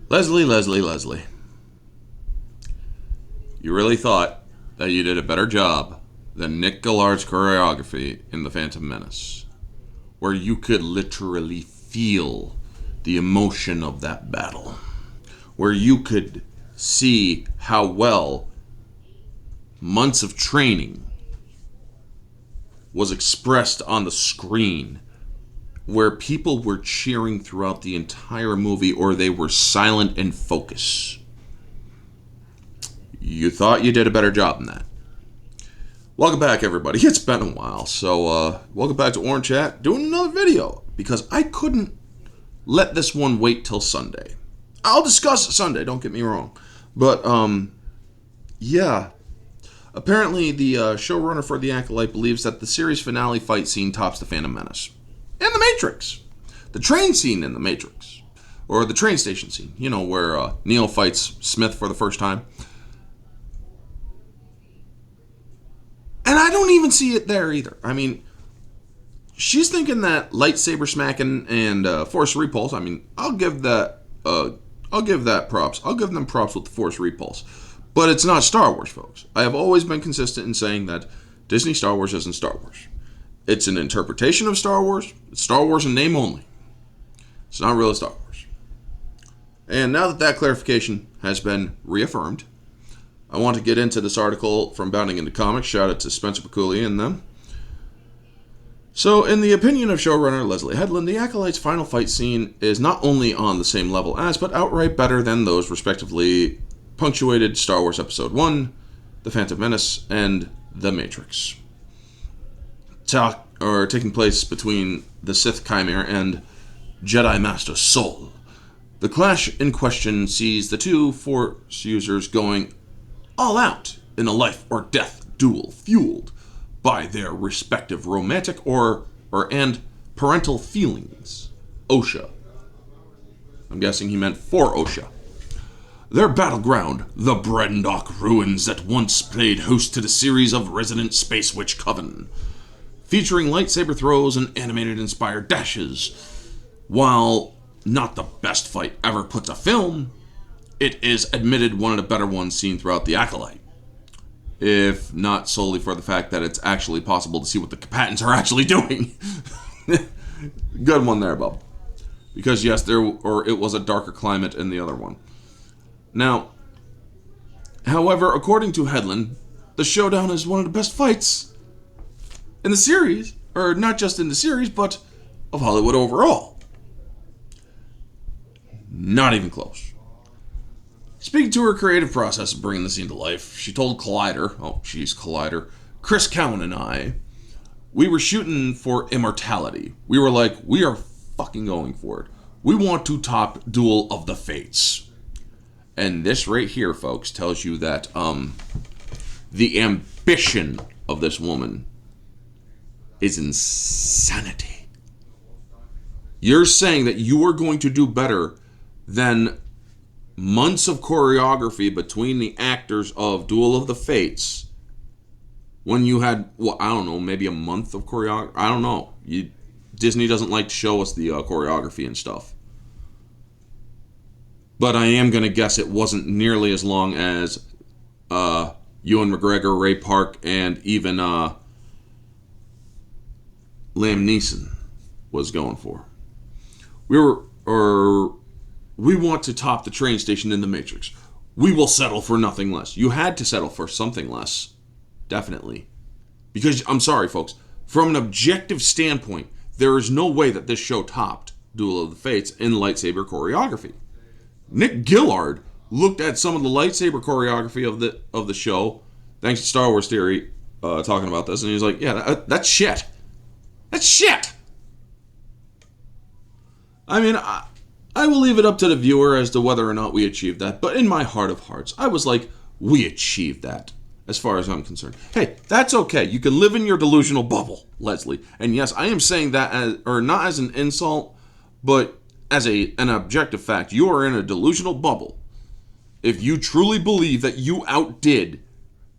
Leslye. You really thought that you did a better job than Nick Gillard's choreography in The Phantom Menace, where you could literally feel the emotion of that battle, where you could see how well months of training was expressed on the screen, where people were cheering throughout the entire movie or they were silent and focused. You thought you did a better job than that. Welcome back, everybody. It's been a while, so welcome back to Orange Chat, doing another video, because I couldn't let this one wait till Sunday. I'll discuss it Sunday, don't get me wrong. But, yeah. Apparently, the showrunner for The Acolyte believes that the series finale fight scene tops The Phantom Menace. And The Matrix. The train scene in The Matrix. Or the train station scene. You know, where Neo fights Smith for the first time. And I don't even see it there either. I mean, she's thinking that lightsaber smacking and force repulse. I mean, I'll give that props. I'll give them props with the force repulse. But it's not Star Wars, folks. I have always been consistent in saying that Disney Star Wars isn't Star Wars. It's an interpretation of Star Wars. It's Star Wars in name only. It's not really Star Wars. And now that clarification has been reaffirmed, I want to get into this article from Bounding into Comics. Shout out to Spencer Piculi and them. So, in the opinion of showrunner Leslye Headland, the Acolyte's final fight scene is not only on the same level as, but outright better than those respectively punctuated Star Wars Episode 1, The Phantom Menace, and The Matrix. Taking place between the Sith Chimera and Jedi Master Soul. The clash in question sees the two Force users going all out in a life or death duel fueled by their respective romantic and parental feelings. OSHA. I'm guessing he meant for OSHA. Their battleground, the Brendock ruins that once played host to the series of Resident Space Witch Coven, featuring lightsaber throws and animated-inspired dashes. While not the best fight ever put to film, it is admitted one of the better ones seen throughout The Acolyte. If not solely for the fact that it's actually possible to see what the combatants are actually doing. Good one there, Bob. Because yes, it was a darker climate in the other one. Now, however, according to Headland, the showdown is one of the best fights in the series, or not just in the series, but of Hollywood overall. Not even close. Speaking to her creative process of bringing the scene to life, she told Collider, Chris Cowan and I, we were shooting for immortality. We were like, we are fucking going for it. We want to top Duel of the Fates. And this right here, folks, tells you that the ambition of this woman is insanity. You're saying that you are going to do better than months of choreography between the actors of Duel of the Fates when you had, I don't know, maybe a month of choreography. I don't know. Disney doesn't like to show us the choreography and stuff. But I am going to guess it wasn't nearly as long as Ewan McGregor, Ray Park, and even Liam Neeson was going for. We want to top the train station in The Matrix. We will settle for nothing less. You had to settle for something less. Definitely. Because, I'm sorry, folks, from an objective standpoint, there is no way that this show topped Duel of the Fates in lightsaber choreography. Nick Gillard looked at some of the lightsaber choreography of the show, thanks to Star Wars Theory talking about this, and he's like, yeah, that's shit. That's shit! I mean, I will leave it up to the viewer as to whether or not we achieved that, but in my heart of hearts, I was like, we achieved that, as far as I'm concerned. Hey, that's okay. You can live in your delusional bubble, Leslye. And yes, I am saying that not as an insult, but as an objective fact. You are in a delusional bubble if you truly believe that you outdid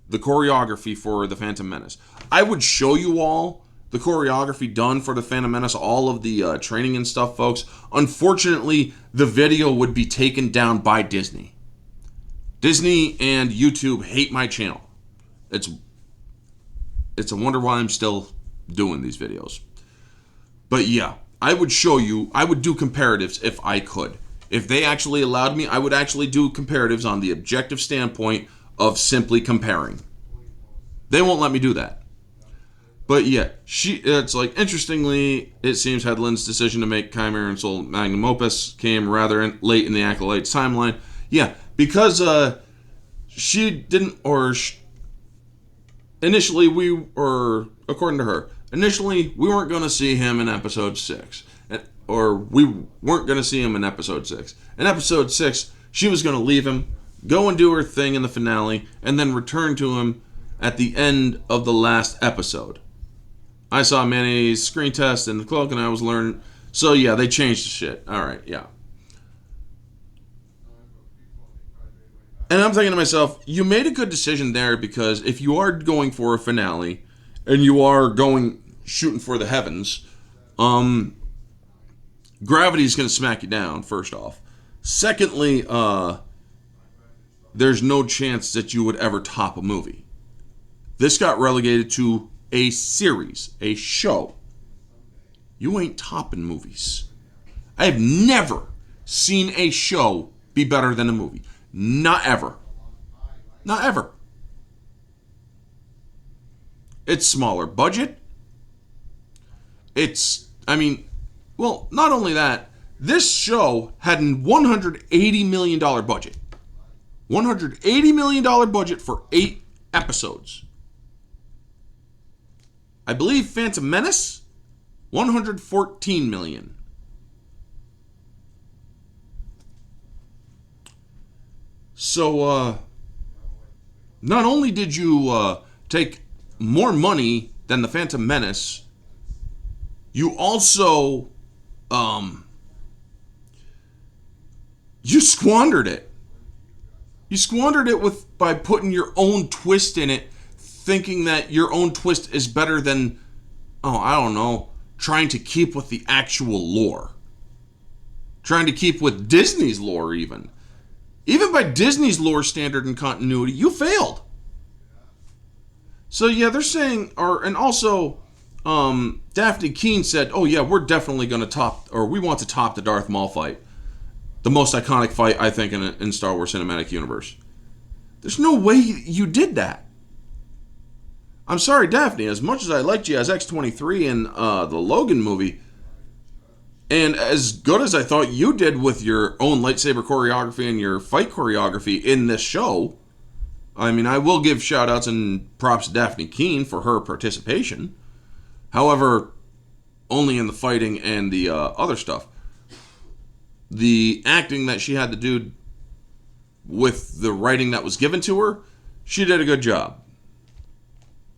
the choreography for The Phantom Menace. I would show you all the choreography done for the Phantom Menace, all of the training and stuff, folks. Unfortunately, the video would be taken down by Disney. Disney and YouTube hate my channel. It's a wonder why I'm still doing these videos. But yeah, I would show you, I would do comparatives if I could. If they actually allowed me, I would actually do comparatives on the objective standpoint of simply comparing. They won't let me do that. But yeah, it's like, interestingly, it seems Headland's decision to make Chimera and Soul magnum opus came rather late in the Acolyte's timeline. Yeah, because she didn't, initially according to her, initially we weren't going to see him in episode 6. Or we weren't going to see him in episode 6. In episode 6, she was going to leave him, go and do her thing in the finale, and then return to him at the end of the last episode. I saw Manny's screen test in the cloak and I was learning. So yeah, they changed the shit. Alright, yeah. And I'm thinking to myself, you made a good decision there, because if you are going for a finale and you are shooting for the heavens, gravity's going to smack you down, first off. Secondly, there's no chance that you would ever top a movie. This got relegated to a series, a show. You ain't topping movies. I have never seen a show be better than a movie. Not ever. Not ever. It's smaller budget. Well, not only that, this show had a $180 million budget. $180 million budget for 8 episodes. I believe Phantom Menace, $114 million. So, not only did you take more money than the Phantom Menace, you also, you squandered it. You squandered it by putting your own twist in it, thinking that your own twist is better than, trying to keep with the actual lore. Trying to keep with Disney's lore, even. Even by Disney's lore standard and continuity, you failed. So yeah, they're saying, and also, Daphne Keane said, oh yeah, we're definitely going to we want to top the Darth Maul fight. The most iconic fight, I think, in Star Wars Cinematic Universe. There's no way you did that. I'm sorry, Daphne, as much as I liked you as X-23 in the Logan movie, and as good as I thought you did with your own lightsaber choreography and your fight choreography in this show, I will give shout-outs and props to Daphne Keane for her participation. However, only in the fighting and the other stuff. The acting that she had to do with the writing that was given to her, she did a good job.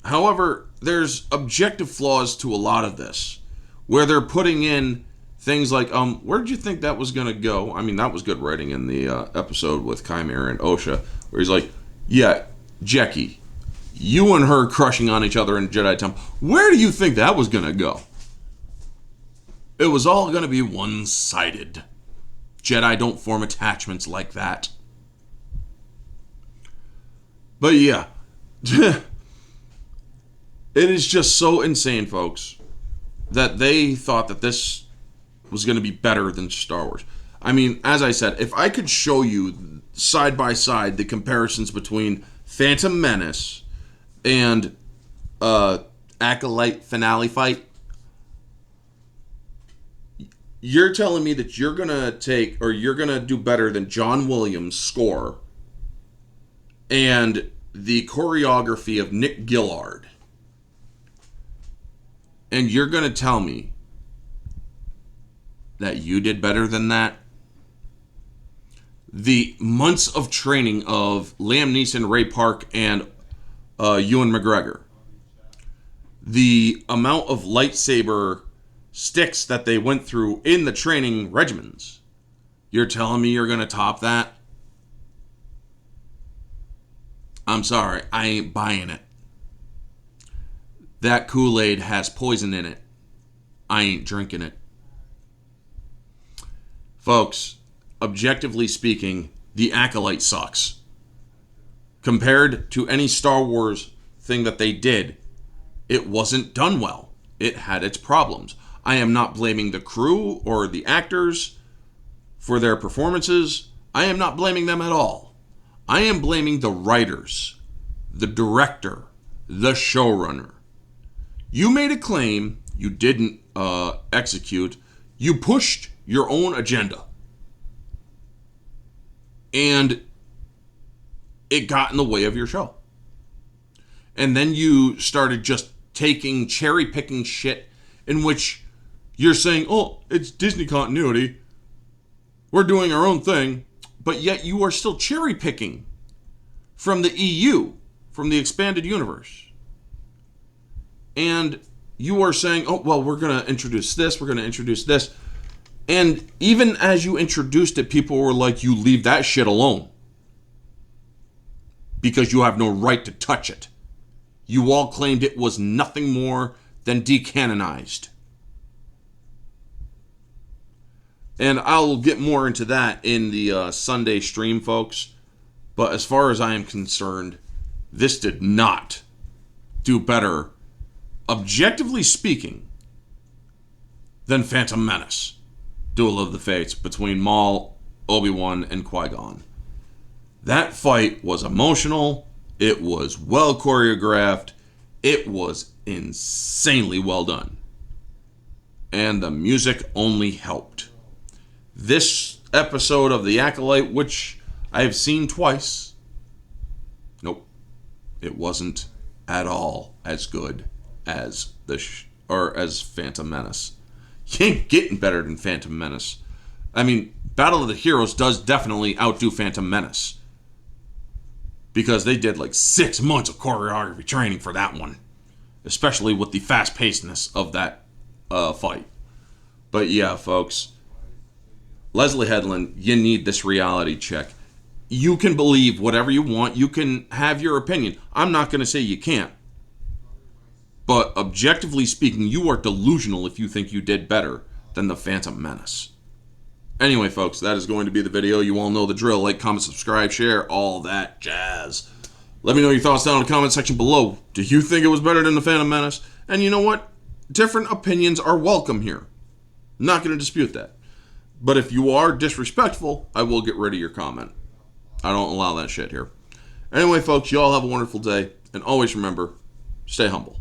However, there's objective flaws to a lot of this, where they're putting in things like, where did you think that was going to go? That was good writing in the episode with Chimera and Osha, where he's like, yeah, Jackie, you and her crushing on each other in Jedi Temple, where do you think that was going to go? It was all going to be one-sided. Jedi don't form attachments like that. But yeah, it is just so insane, folks, that they thought that this was going to be better than Star Wars. As I said, if I could show you side by side the comparisons between Phantom Menace and Acolyte finale fight, you're telling me that you're going to do better than John Williams' score and the choreography of Nick Gillard. And you're going to tell me that you did better than that? The months of training of Liam Neeson, Ray Park, and Ewan McGregor. The amount of lightsaber sticks that they went through in the training regimens. You're telling me you're going to top that? I'm sorry, I ain't buying it. That Kool-Aid has poison in it. I ain't drinking it. Folks, objectively speaking, the Acolyte sucks. Compared to any Star Wars thing that they did, it wasn't done well. It had its problems. I am not blaming the crew or the actors for their performances. I am not blaming them at all. I am blaming the writers, the director, the showrunner. You made a claim, you didn't execute, you pushed your own agenda. And it got in the way of your show. And then you started just taking, cherry picking shit in which you're saying, oh, it's Disney continuity. We're doing our own thing. But yet you are still cherry picking from the EU, from the expanded universe. And you are saying, oh, well, we're going to introduce this, we're going to introduce this. And even as you introduced it, people were like, you leave that shit alone. Because you have no right to touch it. You all claimed it was nothing more than decanonized. And I'll get more into that in the Sunday stream, folks. But as far as I am concerned, this did not do better, objectively speaking, than Phantom Menace. Duel of the Fates between Maul, Obi-Wan, and Qui-Gon. That fight was emotional. It was well choreographed. It was insanely well done. And the music only helped. This episode of The Acolyte, which I have seen twice, nope, it wasn't at all as good as as Phantom Menace. You ain't getting better than Phantom Menace. I mean, Battle of the Heroes does definitely outdo Phantom Menace. Because they did like 6 months of choreography training for that one. Especially with the fast-pacedness of that fight. But yeah, folks. Leslye Headland, you need this reality check. You can believe whatever you want. You can have your opinion. I'm not going to say you can't. But objectively speaking, you are delusional if you think you did better than the Phantom Menace. Anyway, folks, that is going to be the video. You all know the drill. Like, comment, subscribe, share, all that jazz. Let me know your thoughts down in the comment section below. Do you think it was better than the Phantom Menace? And you know what? Different opinions are welcome here. Not going to dispute that. But if you are disrespectful, I will get rid of your comment. I don't allow that shit here. Anyway, folks, you all have a wonderful day. And always remember, stay humble.